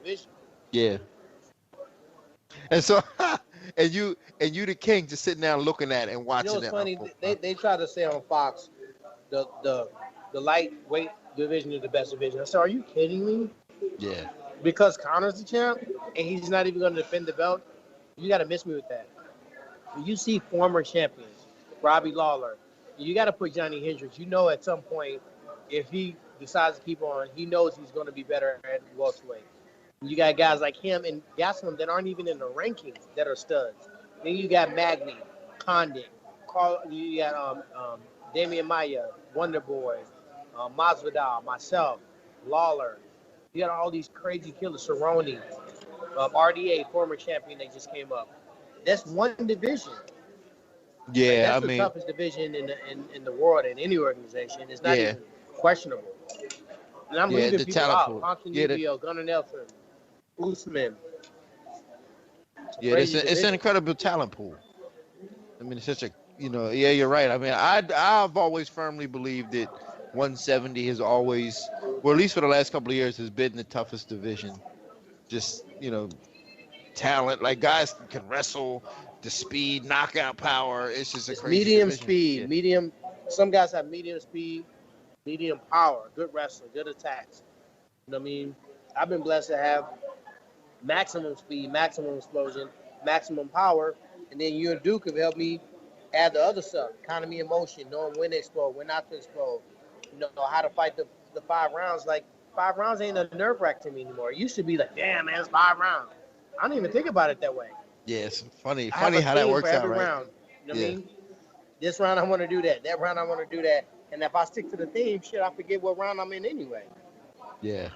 division. Yeah. And so, and you the king just sitting down looking at it and You watching know what's it. funny? They try to say on Fox the lightweight division is the best division. I said, are you kidding me? Yeah. Because Connor's the champ and he's not even going to defend the belt. You got to miss me with that. You see former champions, Robbie Lawler. You got to put Johnny Hendricks. You know, at some point, if he decides to keep on, he knows he's going to be better at welterweight. You got guys like him and Gastelum that aren't even in the rankings that are studs. Then you got Magny, Condon, you got Damian Maya, Wonder Boy, Masvidal, myself, Lawler. You got all these crazy killers, Cerrone, RDA, former champion that just came up. That's one division. Yeah, that's the toughest division in the world in any organization. It's not even questionable. And I'm leaving people out. Ponzinibbio, Gunnar Nelson, Usman. Yeah, it's an incredible talent pool. I mean, it's such a, you're right. I mean, I've always firmly believed that 170 has always, or at least for the last couple of years, has been the toughest division. Just, talent, like guys can wrestle, the speed, knockout power. It's just a crazy medium division. Speed, medium. Some guys have medium speed, medium power, good wrestling, good attacks. You know what I mean? I've been blessed to have maximum speed, maximum explosion, maximum power, and then you and Duke have helped me add the other stuff: economy of motion, knowing when to explode, when not to explode. How to fight the 5 rounds. Like 5 rounds ain't a nerve wrack to me anymore. It used to be like, damn man, it's 5 rounds. I don't even think about it that way. Yeah, it's funny how that works out, right? Round. You know what I mean? This round I want to do that. That round I want to do that. And if I stick to the theme, shit, I forget what round I'm in anyway. Yeah.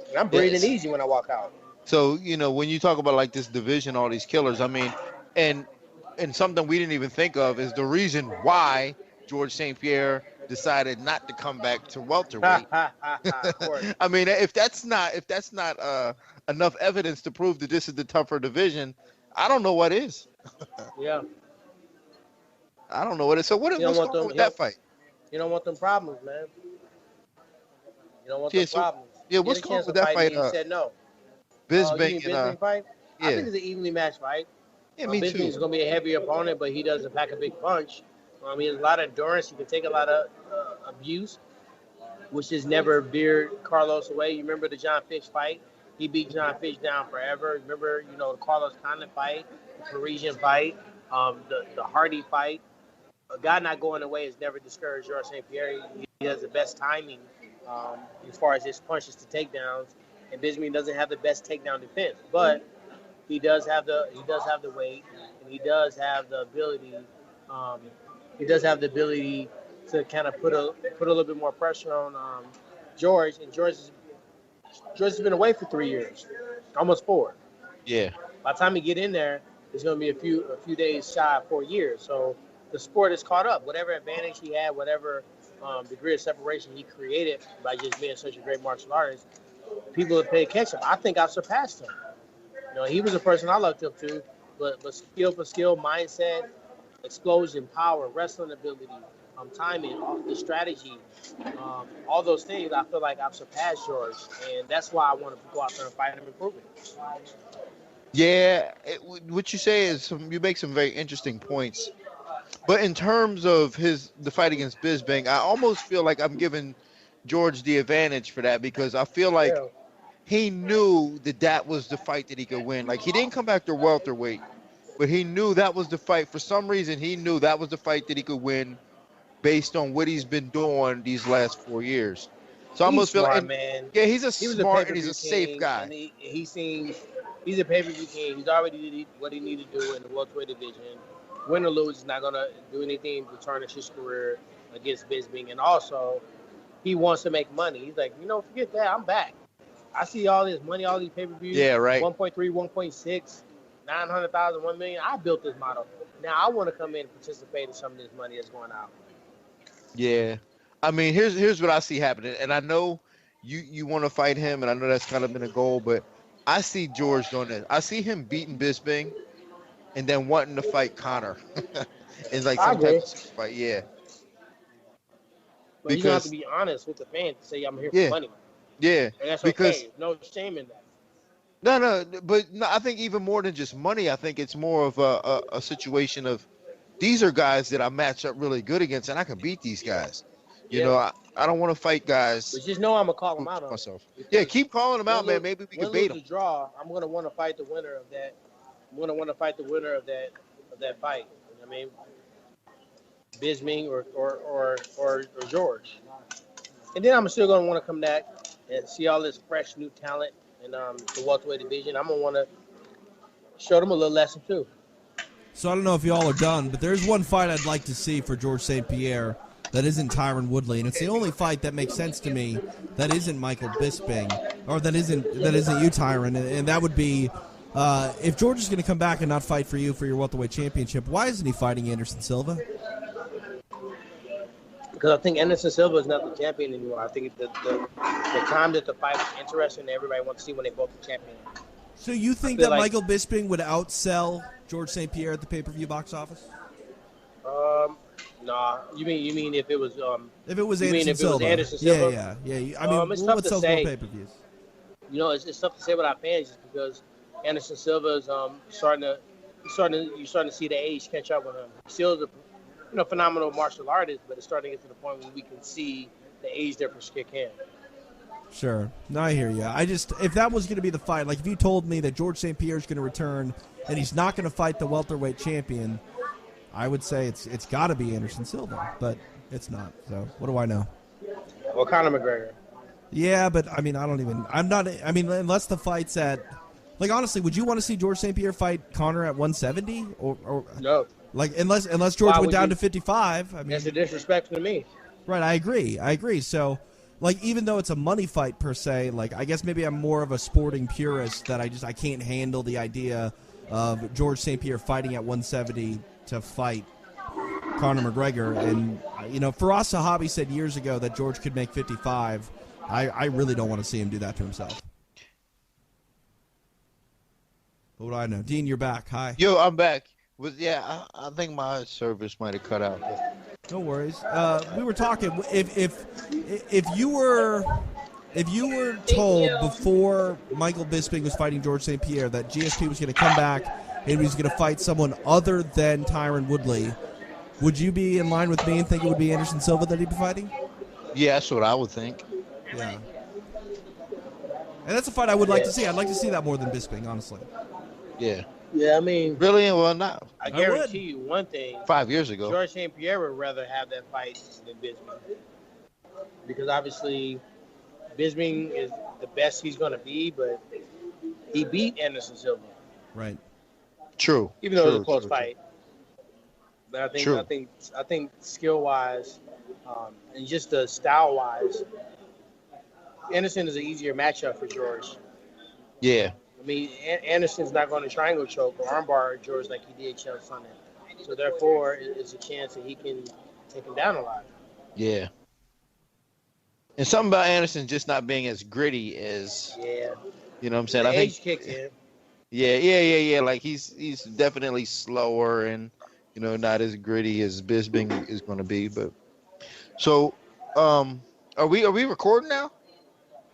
And I'm breathing easy when I walk out. So, when you talk about like this division, all these killers, I mean, and something we didn't even think of is the reason why George St. Pierre decided not to come back to welterweight. I mean, if that's not enough evidence to prove that this is the tougher division, I don't know what is. Yeah. I don't know what it is. So what's going on with that fight? You don't want them problems, man. You don't want them problems. Yeah, what's going on with that fight? He said no. Bisping and fight? Yeah. I think it's an evenly matched fight. Yeah, me too. Bisping is going to be a heavier opponent, but he doesn't pack a big punch. I mean, there's a lot of endurance. He can take a lot of abuse, which has never veered Carlos away. You remember the John Fitch fight? He beat John Fitch down forever. Remember, the Carlos Condon fight, the Parisian fight, the Hardy fight. A guy not going away has never discouraged Georges St. Pierre. He has the best timing as far as his punches to takedowns, and Bisping doesn't have the best takedown defense, but he does have the weight, and he does have the ability. He does have the ability to kind of put a little bit more pressure on George, and George has been away for 3 years, almost 4. Yeah. By the time he get in there, it's going to be a few days shy of 4 years. So the sport is caught up. Whatever advantage he had, whatever degree of separation he created by just being such a great martial artist, people have played catch up. I think I've surpassed him. He was a person I looked up to, but skill for skill, mindset, explosion, power, wrestling ability, timing, the strategy, all those things, I feel like I've surpassed George, and that's why I want to go out there and fight him and prove it. Yeah, what you say is you make some very interesting points, but in terms of the fight against Bisping, I almost feel like I'm giving George the advantage for that because I feel like he knew that was the fight that he could win. Like he didn't come back to welterweight, but he knew that was the fight. For some reason, he knew that was the fight that he could win based on what he's been doing these last 4 years. So I almost feel like, man. Yeah, he's smart and he's a safe guy. And he's a pay-per-view king. He's already did what he needed to do in the welterweight division. Win or lose, he's not going to do anything to tarnish his career against Bisping. And also, he wants to make money. He's like, forget that. I'm back. I see all this money, all these pay-per-views. Yeah, right. 1.3, 1.6, 900,000, 1 million. I built this model. Now I want to come in and participate in some of this money that's going out. Yeah. I mean, here's what I see happening. And I know you want to fight him, and I know that's kind of been a goal, but I see George doing this. I see him beating Bisping and then wanting to fight Connor. It's like some type of fight, yeah. But you have to be honest with the fans to say, I'm here for money. Yeah. And that's because okay. No shame in that. No, but no, I think even more than just money, I think it's more of a situation of these are guys that I match up really good against, and I can beat these guys. You Yeah. know, I don't want to fight guys But just know I'm gonna call them out on it. myself. Yeah, keep calling them out, man. Maybe we can bait Win, them. lose, or draw. I'm gonna want to fight the winner of that. I'm gonna want to fight the winner of that fight. I mean, Bisping or George. And then I'm still gonna want to come back and see all this fresh new talent in the welterweight division. I'm gonna want to show them a little lesson too. So I don't know if y'all are done, but there's one fight I'd like to see for George St. Pierre that isn't Tyron Woodley, and it's the only fight that makes sense to me that isn't Michael Bisping, or that isn't you, Tyron, and that would be if George is going to come back and not fight for you for your welterweight championship, why isn't he fighting Anderson Silva? Because I think Anderson Silva is not the champion anymore. I think the time that the fight is interesting, everybody wants to see when they both the champion. So you think that Michael Bisping would outsell George St. Pierre at the pay-per-view box office? Nah. You mean if it was if it was Anderson Silva? Yeah. I mean, it's tough to say. Pay-per-views? You know, it's tough to say without fans just because Anderson Silva is starting to see the age catch up with him. He's still a phenomenal martial artist, but it's starting to get to the point where we can see the age difference kick in. Sure. No, I hear you. If that was going to be the fight, like if you told me that George St. Pierre is going to return and he's not going to fight the welterweight champion, I would say it's got to be Anderson Silva, but it's not. So what do I know? Well, Conor McGregor. Yeah, but I mean, unless the fight's at, like, honestly, would you want to see George St. Pierre fight Conor at 170 or no? Like, unless George went down to 55. I mean, that's a disrespect to me. Right, I agree. So, like, even though it's a money fight per se, like, I guess maybe I'm more of a sporting purist that I can't handle the idea of George St. Pierre fighting at 170 to fight Conor McGregor. And, you know, Firas Zahabi said years ago that George could make 55. I really don't want to see him do that to himself. What do I know? Dean, you're back. Hi. Yo, I'm back. I think my service might have cut out. No worries. We were talking. If you were told before Michael Bisping was fighting George St. Pierre that GSP was going to come back and he was going to fight someone other than Tyron Woodley, would you be in line with me and think it would be Anderson Silva that he'd be fighting? Yeah, that's what I would think. Yeah. And that's a fight I would like to see. I'd like to see that more than Bisping, honestly. Yeah. Yeah, I mean, really? Well, no. I guarantee you one thing. 5 years ago, George St. Pierre would rather have that fight than Bisping, because obviously Bisping is the best he's going to be, but he beat Anderson Silva. Right. True. Even though it was a close fight. But I think skill wise, and just the style wise, Anderson is an easier matchup for George. Yeah. I mean, Anderson's not going to triangle choke or armbar George like he did Chael Sonnen. So therefore, it's a chance that he can take him down a lot. Yeah. And something about Anderson just not being as gritty as. Yeah. You know what I'm saying? The I age think. kicked in. Yeah. Like he's definitely slower and not as gritty as Bisping is going to be. But so, are we recording now?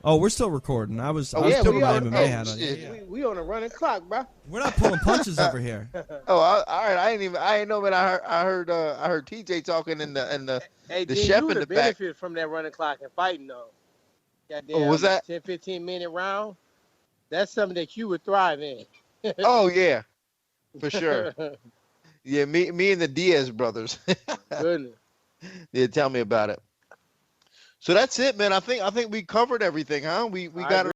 Oh, we're still recording. I was putting my MMA hat on. Yeah. We on a running clock, bro. We're not pulling punches over here. All right. I didn't know, man. I heard TJ talking in the chef in the back. Benefit from that running clock and fighting though. Goddamn, was that 10-15 minute round? That's something that you would thrive in. Oh yeah, for sure. Yeah, me and the Diaz brothers. Goodness. Yeah, tell me about it. So that's it, man. I think we covered everything, huh? We got it.